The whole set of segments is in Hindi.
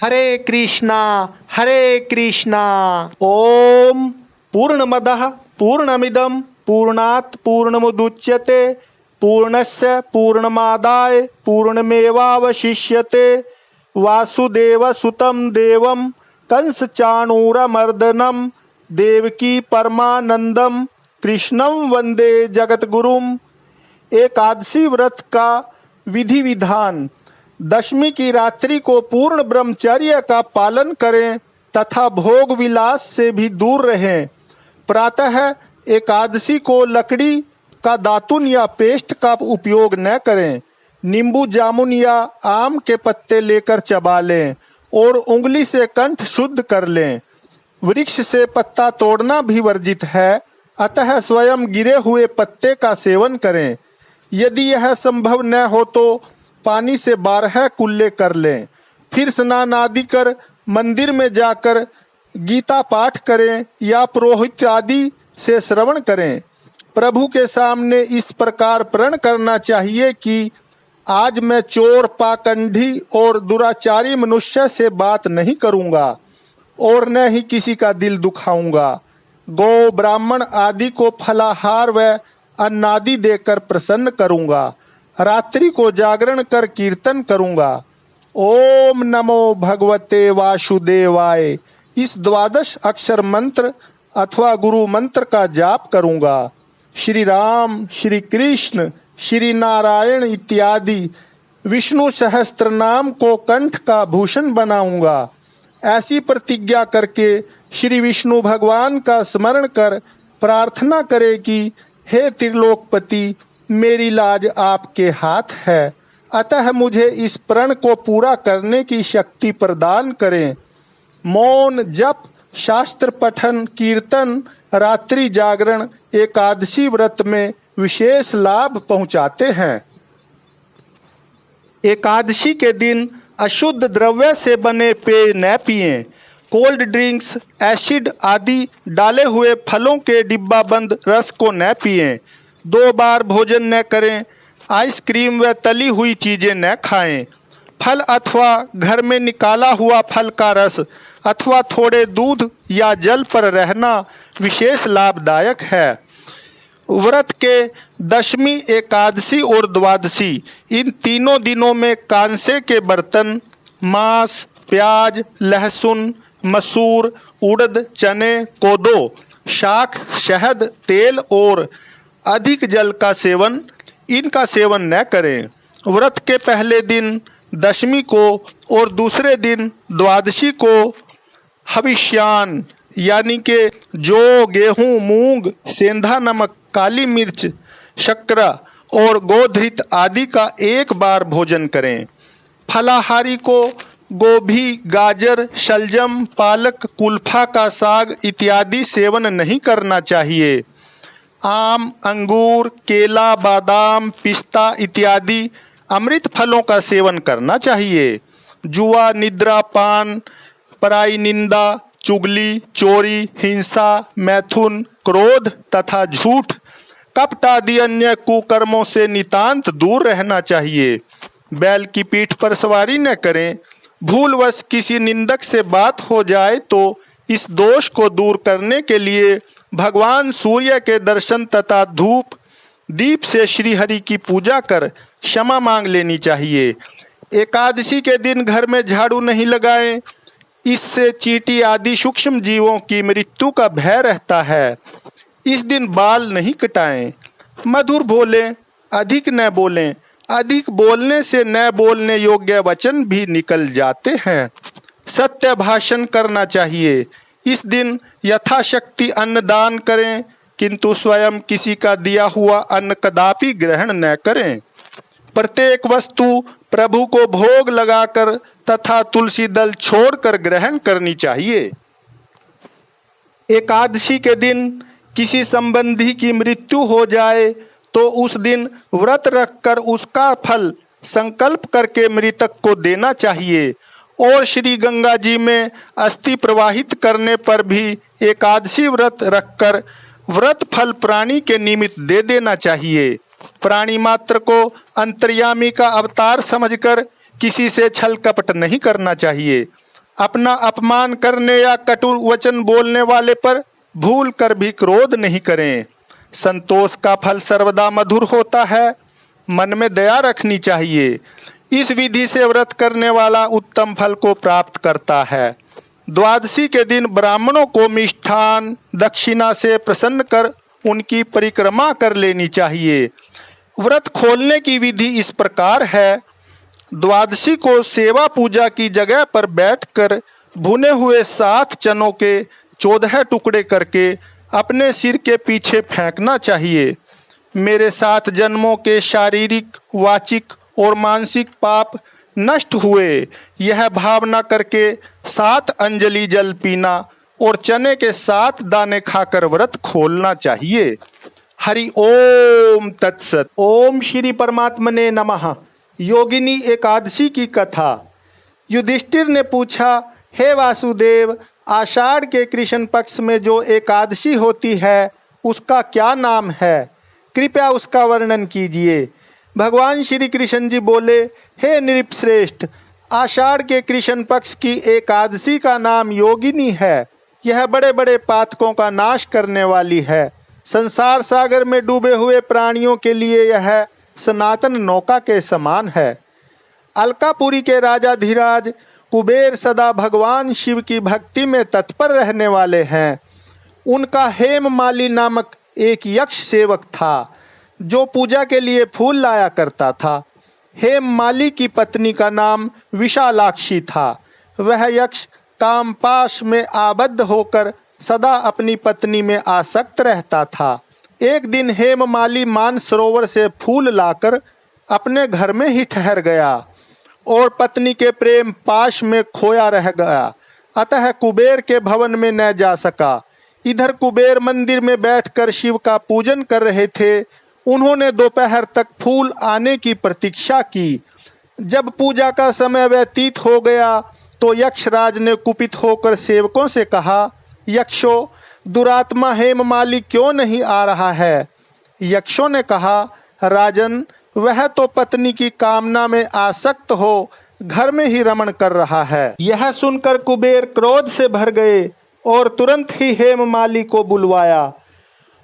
हरे कृष्णा। ओम पूर्णमदः पूर्णमिदं पूर्णात् पूर्णमुदच्यते पूर्णस्य पूर्णमादाय पूर्णमेवावशिष्यते। वासुदेवसुतं देवं कंसचाणूरमर्दनं देवकी परमानंदम कृष्णं वंदे जगतगुरुम। एकादशी व्रत का विधि विधान। दशमी की रात्रि को पूर्ण ब्रह्मचर्य का पालन करें तथा भोग विलास से भी दूर रहें। प्रातः एकादशी को लकड़ी का दातुन या पेस्ट का उपयोग न करें। नींबू जामुन या आम के पत्ते लेकर चबा लें और उंगली से कंठ शुद्ध कर लें। वृक्ष से पत्ता तोड़ना भी वर्जित है, अतः स्वयं गिरे हुए पत्ते का सेवन करें। यदि यह संभव न हो तो पानी से 12 कुल्ले कर लें। फिर स्नान आदि कर मंदिर में जाकर गीता पाठ करें या पुरोहित आदि से श्रवण करें। प्रभु के सामने इस प्रकार प्रण करना चाहिए कि आज मैं चोर, पाखंडी और दुराचारी मनुष्य से बात नहीं करूँगा और न ही किसी का दिल दुखाऊंगा। गौ, ब्राह्मण आदि को फलाहार व अन्नादि देकर प्रसन्न करूँगा। रात्रि को जागरण कर कीर्तन करूँगा। ओम नमो भगवते वासुदेवाय इस 12 अक्षर मंत्र अथवा गुरु मंत्र का जाप करूँगा। श्री राम, श्री कृष्ण, श्री नारायण इत्यादि विष्णु सहस्त्र नाम को कंठ का भूषण बनाऊंगा। ऐसी प्रतिज्ञा करके श्री विष्णु भगवान का स्मरण कर प्रार्थना करे कि हे त्रिलोकपति, मेरी लाज आपके हाथ है, अतः मुझे इस प्रण को पूरा करने की शक्ति प्रदान करें। मौन जप, शास्त्र पठन, कीर्तन, रात्रि जागरण एकादशी व्रत में विशेष लाभ पहुंचाते हैं। एकादशी के दिन अशुद्ध द्रव्य से बने पेय न पिएं। कोल्ड ड्रिंक्स, एसिड आदि डाले हुए फलों के डिब्बाबंद रस को न पिएं। 2 बार भोजन न करें। आइसक्रीम व तली हुई चीज़ें न खाएं। फल अथवा घर में निकाला हुआ फल का रस अथवा थोड़े दूध या जल पर रहना विशेष लाभदायक है। व्रत के दशमी, एकादशी और द्वादशी इन तीनों दिनों में कांसे के बर्तन, मांस, प्याज, लहसुन, मसूर, उड़द, चने, कोदो, शाक, शहद, तेल और अधिक जल का सेवन इनका सेवन न करें। व्रत के पहले दिन दशमी को और दूसरे दिन द्वादशी को हविष्यान यानी कि जौ, गेहूँ, मूंग, सेंधा नमक, काली मिर्च, शक्कर और गोधृत आदि का 1 बार भोजन करें। फलाहारी को गोभी, गाजर, शलजम, पालक, कुल्फा का साग इत्यादि सेवन नहीं करना चाहिए। आम, अंगूर, केला, बादाम, पिस्ता इत्यादि अमृत फलों का सेवन करना चाहिए। जुआ, निद्रा, पान, पराई निंदा, चुगली, चोरी, हिंसा, मैथुन, क्रोध तथा झूठ, कपट आदि अन्य कुकर्मों से नितांत दूर रहना चाहिए। बैल की पीठ पर सवारी न करें। भूलवश किसी निंदक से बात हो जाए तो इस दोष को दूर करने के लिए भगवान सूर्य के दर्शन तथा धूप दीप से श्री हरि की पूजा कर क्षमा मांग लेनी चाहिए। एकादशी के दिन घर में झाड़ू नहीं लगाएं। इससे चींटी आदि सूक्ष्म जीवों की मृत्यु का भय रहता है। इस दिन बाल नहीं कटाएं। मधुर बोलें, अधिक न बोलें। अधिक बोलने से न बोलने योग्य वचन भी निकल जाते हैं। सत्य भाषण करना चाहिए। इस दिन यथाशक्ति अन्न दान करें, किंतु स्वयं किसी का दिया हुआ अन्न कदापि ग्रहण न करें। प्रत्येक वस्तु प्रभु को भोग लगाकर तथा तुलसी दल छोड़कर ग्रहण करनी चाहिए। एकादशी के दिन किसी संबंधी की मृत्यु हो जाए तो उस दिन व्रत रखकर उसका फल संकल्प करके मृतक को देना चाहिए और श्री गंगा जी में अस्थि प्रवाहित करने पर भी एकादशी व्रत रखकर व्रत फल प्राणी के निमित्त दे देना चाहिए। प्राणी मात्र को अंतर्यामी का अवतार समझकर किसी से छल कपट नहीं करना चाहिए। अपना अपमान करने या कटु वचन बोलने वाले पर भूल कर भी क्रोध नहीं करें। संतोष का फल सर्वदा मधुर होता है। मन में दया रखनी चाहिए। इस विधि से व्रत करने वाला उत्तम फल को प्राप्त करता है। द्वादशी के दिन ब्राह्मणों को मिष्ठान दक्षिणा से प्रसन्न कर उनकी परिक्रमा कर लेनी चाहिए। व्रत खोलने की विधि इस प्रकार है। द्वादशी को सेवा पूजा की जगह पर बैठकर भुने हुए 7 चनों के 14 टुकड़े करके अपने सिर के पीछे फेंकना चाहिए। मेरे 7 जन्मों के शारीरिक, वाचिक और मानसिक पाप नष्ट हुए, यह भावना करके 7 अंजलि जल पीना और चने के 7 दाने खाकर व्रत खोलना चाहिए। हरि ओम तत्सत। ओम श्री परमात्मने नमः। योगिनी एकादशी की कथा। युधिष्ठिर ने पूछा, हे वासुदेव, आषाढ़ के कृष्ण पक्ष में जो एकादशी होती है उसका क्या नाम है? कृपया उसका वर्णन कीजिए। भगवान श्री कृष्ण जी बोले, हे नृपश्रेष्ठ, आषाढ़ के कृष्ण पक्ष की एकादशी का नाम योगिनी है। यह बड़े बड़े पातकों का नाश करने वाली है। संसार सागर में डूबे हुए प्राणियों के लिए यह सनातन नौका के समान है। अलकापुरी के राजा धीराज कुबेर सदा भगवान शिव की भक्ति में तत्पर रहने वाले हैं। उनका हेममाली नामक एक यक्ष सेवक था जो पूजा के लिए फूल लाया करता था। हेममाली की पत्नी का नाम विशालाक्षी था। वह यक्ष कामपाश में आबद्ध होकर सदा अपनी पत्नी में आसक्त रहता था। एक दिन हेममाली मानसरोवर से फूल लाकर अपने घर में ही ठहर गया और पत्नी के प्रेम पाश में खोया रह गया। अतः कुबेर के भवन में न जा सका। इधर कुबेर मंदिर में बैठकर शिव का पूजन कर रहे थे। उन्होंने दोपहर तक फूल आने की प्रतीक्षा की। जब पूजा का समय व्यतीत हो गया तो यक्षराज ने कुपित होकर सेवकों से कहा, यक्षों, दुरात्मा हेममाली क्यों नहीं आ रहा है? यक्षों ने कहा, राजन, वह तो पत्नी की कामना में आसक्त हो घर में ही रमण कर रहा है। यह सुनकर कुबेर क्रोध से भर गए और तुरंत ही हेममाली को बुलवाया।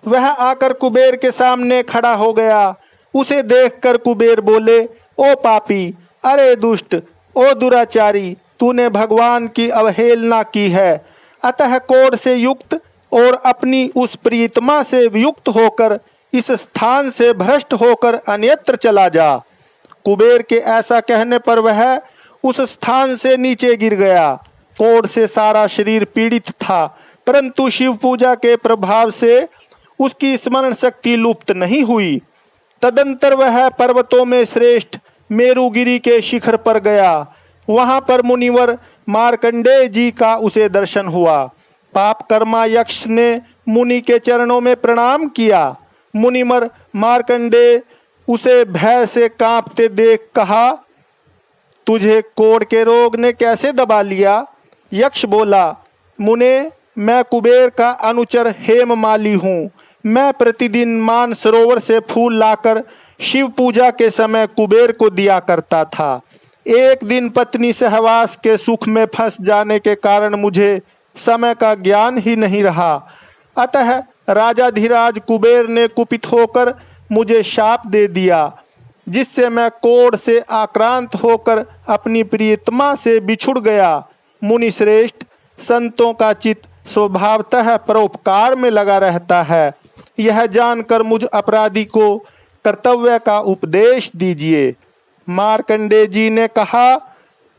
वह आकर कुबेर के सामने खड़ा हो गया। उसे देखकर कुबेर बोले, ओ पापी, अरे दुष्ट, ओ दुराचारी, तूने भगवान की अवहेलना की है। अतः कोढ़ से युक्त और अपनी उस प्रियतमा से युक्त होकर इस स्थान से भ्रष्ट होकर अन्यत्र चला जा। कुबेर के ऐसा कहने पर वह उस स्थान से नीचे गिर गया। कोढ़ से सारा शरीर पीड़ित था, परंतु शिव पूजा के प्रभाव से उसकी स्मरण शक्ति लुप्त नहीं हुई। तदंतर वह पर्वतों में श्रेष्ठ मेरुगिरी के शिखर पर गया। वहां पर मुनिवर मार्कंडेय जी का उसे दर्शन हुआ। पाप कर्मा यक्ष ने मुनि के चरणों में प्रणाम किया। मुनिवर मार्कंडेय उसे भय से कांपते देख कहा, तुझे कोढ़ के रोग ने कैसे दबा लिया? यक्ष बोला, मुने, मैं कुबेर का अनुचर हेममाली हूँ। मैं प्रतिदिन मानसरोवर से फूल लाकर शिव पूजा के समय कुबेर को दिया करता था। एक दिन पत्नी सहवास के सुख में फंस जाने के कारण मुझे समय का ज्ञान ही नहीं रहा। अतः राजा धीराज कुबेर ने कुपित होकर मुझे शाप दे दिया, जिससे मैं कोढ़ से आक्रांत होकर अपनी प्रियतमा से बिछुड़ गया। मुनि श्रेष्ठ, संतों का चित्त स्वभावतः परोपकार में लगा रहता है। यह जानकर मुझ अपराधी को कर्तव्य का उपदेश दीजिए। मार्कंडेय जी ने कहा,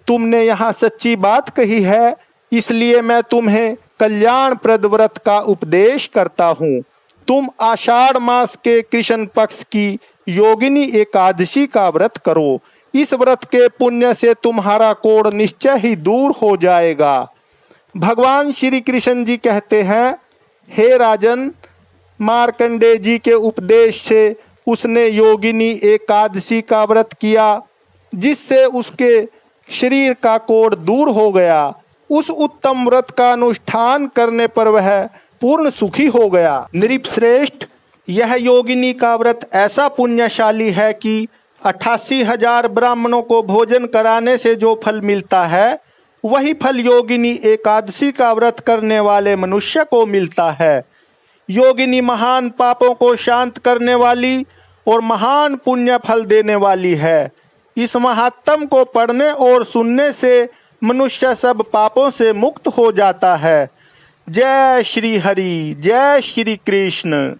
तुमने यहाँ सच्ची बात कही है, इसलिए मैं तुम्हें कल्याणप्रद व्रत का उपदेश करता हूँ। तुम आषाढ़ मास के कृष्ण पक्ष की योगिनी एकादशी का व्रत करो। इस व्रत के पुण्य से तुम्हारा कोढ़ निश्चय ही दूर हो जाएगा। भगवान श्री कृष्ण जी कहते हैं, हे राजन, मार्कंडेय जी के उपदेश से उसने योगिनी एकादशी का व्रत किया, जिससे उसके शरीर का कोढ़ दूर हो गया। उस उत्तम व्रत का अनुष्ठान करने पर वह पूर्ण सुखी हो गया। नृपश्रेष्ठ, यह योगिनी का व्रत ऐसा पुण्यशाली है कि 88,000 ब्राह्मणों को भोजन कराने से जो फल मिलता है वही फल योगिनी एकादशी का व्रत करने वाले मनुष्य को मिलता है। योगिनी महान पापों को शांत करने वाली और महान पुण्य फल देने वाली है। इस महात्म को पढ़ने और सुनने से मनुष्य सब पापों से मुक्त हो जाता है। जय श्री हरि, जय श्री कृष्ण।